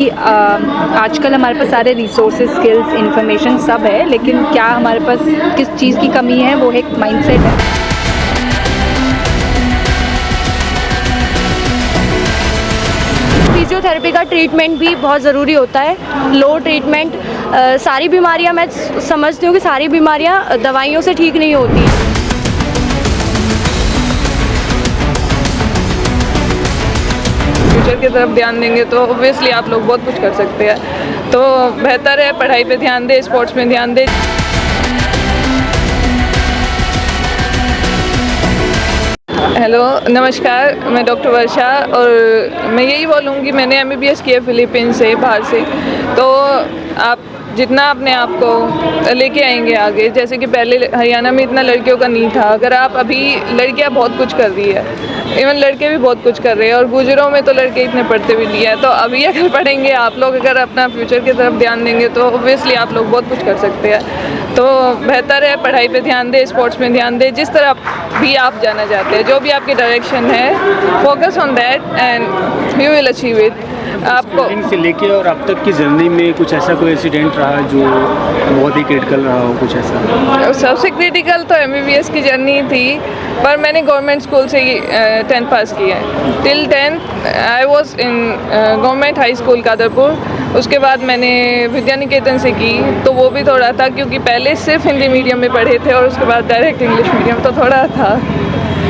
आजकल हमारे पास सारे रिसोर्सेज, स्किल्स, इंफॉर्मेशन सब है, लेकिन क्या हमारे पास किस चीज़ की कमी है, वो एक माइंडसेट है। फिजियोथेरेपी का ट्रीटमेंट भी बहुत ज़रूरी होता है। लो ट्रीटमेंट, सारी बीमारियां, मैं समझती हूँ कि सारी बीमारियां दवाइयों से ठीक नहीं होती। फ्यूचर की तरफ ध्यान देंगे तो ऑब्वियसली आप लोग बहुत कुछ कर सकते हैं। तो बेहतर है पढ़ाई पे ध्यान दें, स्पोर्ट्स में ध्यान दें। हेलो, नमस्कार, मैं डॉक्टर वर्षा और मैं यही बोलूँगी, मैंने MBBS किया फिलीपींस से, बाहर से। तो आप जितना अपने आप को लेके आएंगे आगे, जैसे कि पहले हरियाणा में इतना लड़कियों का नहीं था, अगर आप अभी लड़कियां बहुत कुछ कर रही है, इवन लड़के भी बहुत कुछ कर रहे हैं, और गुजरों में तो लड़के इतने पढ़ते भी नहीं है। तो अभी अगर पढ़ेंगे आप लोग, अगर अपना फ्यूचर की तरफ ध्यान देंगे तो ऑब्वियसली आप लोग बहुत कुछ कर सकते हैं। तो बेहतर है पढ़ाई पे ध्यान दें, स्पोर्ट्स में ध्यान दें, जिस तरह भी आप जाना चाहते हैं, जो भी आपकी डायरेक्शन है, focus on that and you will achieve it. आपको से लेके और अब तक की जर्नी में कुछ ऐसा कोई इंसिडेंट रहा जो बहुत ही क्रिटिकल रहा हो, कुछ ऐसा? सबसे क्रिटिकल तो MBBS की जर्नी थी, पर मैंने गवर्नमेंट स्कूल से ही 10th पास किया है। Till 10th I was in government high school Kadarpur. उसके बाद मैंने विद्या निकेतन से की, तो वो भी थोड़ा था, क्योंकि पहले सिर्फ हिंदी मीडियम में पढ़े थे और उसके बाद डायरेक्ट इंग्लिश मीडियम, तो थोड़ा था।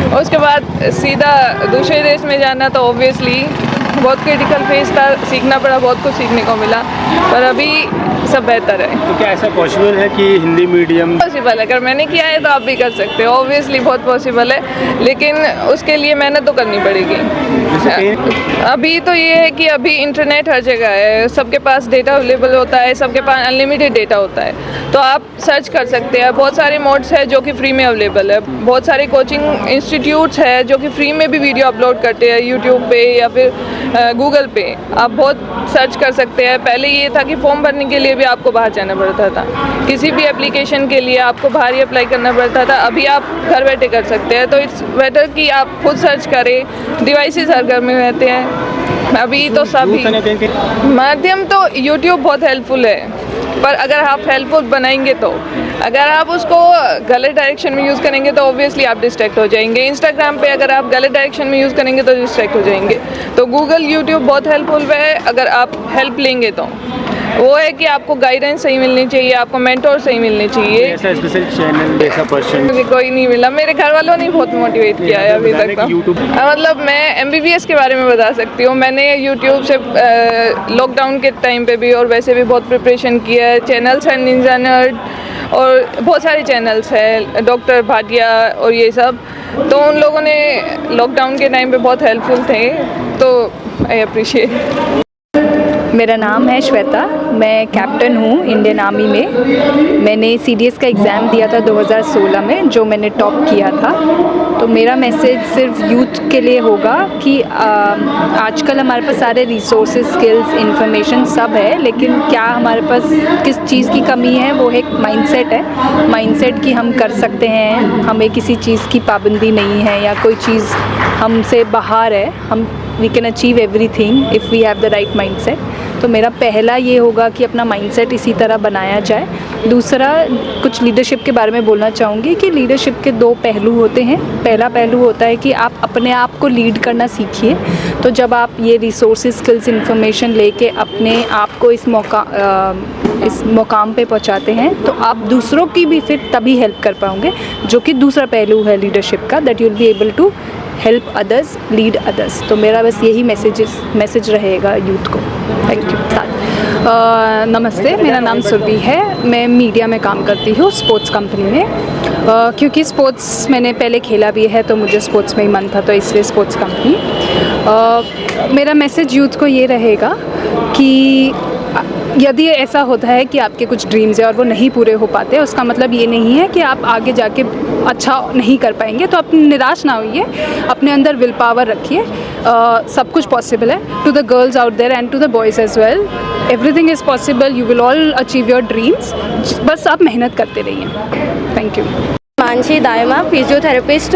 और उसके बाद सीधा दूसरे देश में जाना तो ऑब्वियसली बहुत क्रिटिकल फेज था, सीखना पड़ा, बहुत कुछ सीखने को मिला, पर अभी सब बेहतर है। तो क्या ऐसा पॉसिबल है कि हिंदी मीडियम? पॉसिबल है, अगर मैंने किया है तो आप भी कर सकते हो, ऑब्वियसली बहुत पॉसिबल है, लेकिन उसके लिए मेहनत तो करनी पड़ेगी। अभी तो ये है कि अभी इंटरनेट हर जगह है, सबके पास डेटा अवेलेबल होता है, सबके पास अनलिमिटेड डेटा होता है, तो आप सर्च कर सकते हैं। बहुत सारे मोड्स है जो कि फ्री में अवेलेबल है, बहुत सारे कोचिंग इंस्टीट्यूट्स है जो कि फ्री में भी वीडियो अपलोड करते हैं यूट्यूब पे या फिर गूगल पे। आप बहुत सर्च कर सकते हैं। पहले ये था कि फॉर्म भरने के लिए भी आपको बाहर जाना पड़ता था, किसी भी एप्लीकेशन के लिए आपको बाहर ही अप्लाई करना पड़ता था, अभी आप घर बैठे कर सकते हैं। तो इट्स बेटर कि आप खुद सर्च करें, डिवाइसेस हर घर में रहते हैं अभी, तो सभी माध्यम तो यूट्यूब बहुत हेल्पफुल है, पर अगर आप हेल्पफुल बनाएंगे तो, अगर आप उसको गलत डायरेक्शन में यूज़ करेंगे तो ऑब्वियसली आप डिस्ट्रैक्ट हो जाएंगे। इंस्टाग्राम पे अगर आप गलत डायरेक्शन में यूज़ करेंगे तो डिस्ट्रैक्ट हो जाएंगे। तो गूगल, यूट्यूब बहुत हेल्पफुल है अगर आप हेल्प लेंगे तो। वो है कि आपको गाइडेंस सही मिलनी चाहिए, आपको मेंटोर सही मिलने चाहिए। ऐसा स्पेशल चैनल, ऐसा पर्सन मुझे कोई नहीं मिला, मेरे घर वालों ने बहुत मोटिवेट किया है अभी तक। मतलब मैं MBBS के बारे में बता सकती हूँ, मैंने यूट्यूब से लॉकडाउन के टाइम पे भी और वैसे भी बहुत प्रिपरेशन किया है। चैनल्स हैं निंजा नर्ड और बहुत सारे चैनल्स हैं, डॉक्टर भाटिया और ये सब, तो उन लोगों ने लॉकडाउन के टाइम पे बहुत हेल्पफुल थे, तो आई अप्रिशिएट। मेरा नाम है श्वेता, मैं कैप्टन हूँ इंडियन आर्मी में। मैंने CDS का एग्ज़ाम दिया था 2016 में, जो मैंने टॉप किया था। तो मेरा मैसेज सिर्फ यूथ के लिए होगा कि आजकल हमारे पास सारे रिसोर्सेज, स्किल्स, इंफॉर्मेशन सब है, लेकिन क्या हमारे पास किस चीज़ की कमी है, वो एक माइंडसेट है। माइंडसेट कि हम कर सकते हैं, हमें किसी चीज़ की पाबंदी नहीं है या कोई चीज़ हमसे बाहर है, हम we can achieve everything if we have the right mindset. तो मेरा पहला ये होगा कि अपना माइंडसेट इसी तरह बनाया जाए। दूसरा, कुछ लीडरशिप के बारे में बोलना चाहूँगी कि लीडरशिप के 2 पहलू होते हैं। पहला पहलू होता है कि आप अपने आप को लीड करना सीखिए। तो जब आप ये रिसोर्सेज, स्किल्स, इन्फॉर्मेशन लेके अपने आप को इस मुकाम पे पहुंचाते हैं, तो आप दूसरों की भी फिर तभी हेल्प कर पाओगे, जो कि दूसरा पहलू है लीडरशिप का, that you will be able to help others, lead others. तो मेरा बस यही मैसेज रहेगा यूथ को। Thank you. नमस्ते, मेरा नाम सुरभि है, मैं मीडिया में काम करती हूँ, स्पोर्ट्स कंपनी में। क्योंकि स्पोर्ट्स मैंने पहले खेला भी है, तो मुझे स्पोर्ट्स में ही मन था, तो इसलिए स्पोर्ट्स कंपनी। मेरा मैसेज यूथ को ये रहेगा कि यदि ऐसा होता है कि आपके कुछ ड्रीम्स है और वो नहीं पूरे हो पाते, उसका मतलब ये नहीं है कि आप आगे जाके अच्छा नहीं कर पाएंगे। तो आप निराश ना होइए, अपने अंदर विल पावर रखिए, सब कुछ पॉसिबल है। To the girls out there and to the boys as well, everything is possible, you will all achieve your dreams, बस आप मेहनत करते रहिए। Thank you. Mansi Dayma, physiotherapist.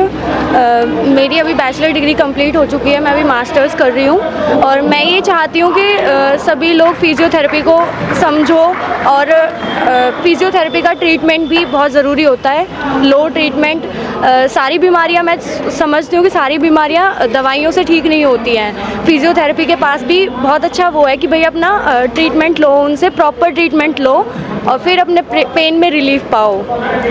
मेरी अभी बैचलर डिग्री कंप्लीट हो चुकी है, मैं अभी मास्टर्स कर रही हूँ और मैं ये चाहती हूँ कि सभी लोग फिजियोथेरेपी को समझो और फिजियोथेरेपी का ट्रीटमेंट भी बहुत ज़रूरी होता है। लो ट्रीटमेंट, सारी बीमारियाँ मैं समझती हूँ कि सारी बीमारियाँ दवाइयों से ठीक नहीं होती हैं। फिजियोथेरेपी के पास भी बहुत अच्छा वो है कि भाई अपना ट्रीटमेंट लो, उनसे प्रॉपर ट्रीटमेंट लो और फिर अपने पेन में रिलीफ पाओ।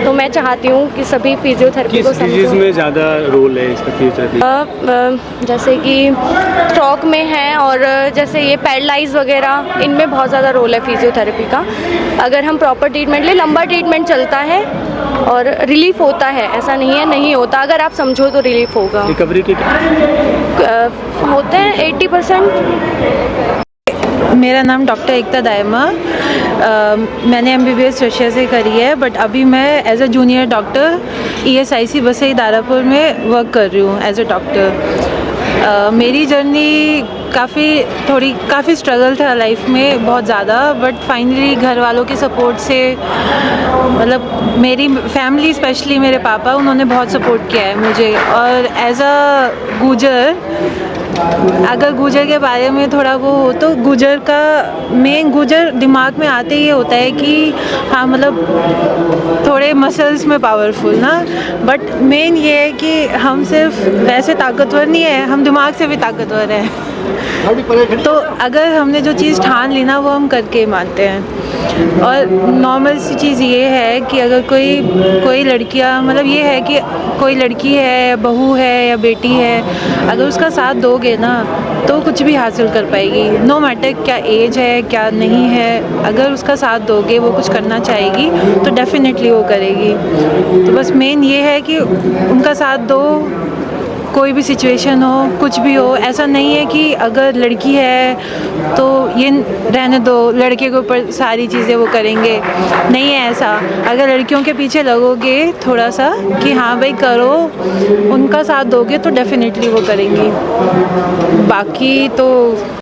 तो मैं चाहती हूँ कि सभी फिजियोथेरेपी किस को डिजीज़ समझो। में ज़्यादा रोल है इसका फिजियोथेरेपी? जैसे कि स्ट्रोक में है और जैसे ये पैरालाइज वगैरह, इनमें बहुत ज़्यादा रोल है फिजियोथेरेपी का। अगर हम प्रॉपर ट्रीटमेंट लें, लंबा ट्रीटमेंट चलता है और रिलीफ होता है, ऐसा नहीं है नहीं होता। अगर आप समझो तो रिलीफ होगा। रिकवरी के होते हैं 80%। मेरा नाम डॉक्टर एकता दायमा। मैंने MBBS रशिया से करी है, बट अभी मैं as a junior doctor ESIC Basai Darapur में वर्क कर रही हूँ एज अ डॉक्टर। मेरी जर्नी काफ़ी स्ट्रगल था लाइफ में, बहुत ज़्यादा, बट फाइनली घर वालों के सपोर्ट से, मतलब मेरी फैमिली स्पेशली मेरे पापा, उन्होंने बहुत सपोर्ट किया है मुझे। और एज अ गुजर, अगर गुजर के बारे में थोड़ा वो हो तो गुजर दिमाग में आते ही होता है कि हाँ, मतलब थोड़े मसल्स में पावरफुल ना, बट मेन ये है कि हम सिर्फ वैसे ताकतवर नहीं है, हम दिमाग से भी ताकतवर हैं। तो अगर हमने जो चीज़ ठान ली ना, वो हम करके मानते हैं। और नॉर्मल सी चीज़ ये है कि अगर कोई लड़कियां, मतलब ये है कि कोई लड़की है, बहू है या बेटी है, अगर उसका साथ दोगे ना तो कुछ भी हासिल कर पाएगी। नो मैटर क्या एज है क्या नहीं है, अगर उसका साथ दोगे, वो कुछ करना चाहेगी तो डेफिनेटली वो करेगी। तो बस मेन ये है कि उनका साथ दो, कोई भी सिचुएशन हो, कुछ भी हो। ऐसा नहीं है कि अगर लड़की है तो ये रहने दो, लड़के के ऊपर सारी चीज़ें वो करेंगे, नहीं है ऐसा। अगर लड़कियों के पीछे लगोगे थोड़ा सा कि हाँ भाई करो, उनका साथ दोगे तो डेफिनेटली वो करेंगी। बाकी तो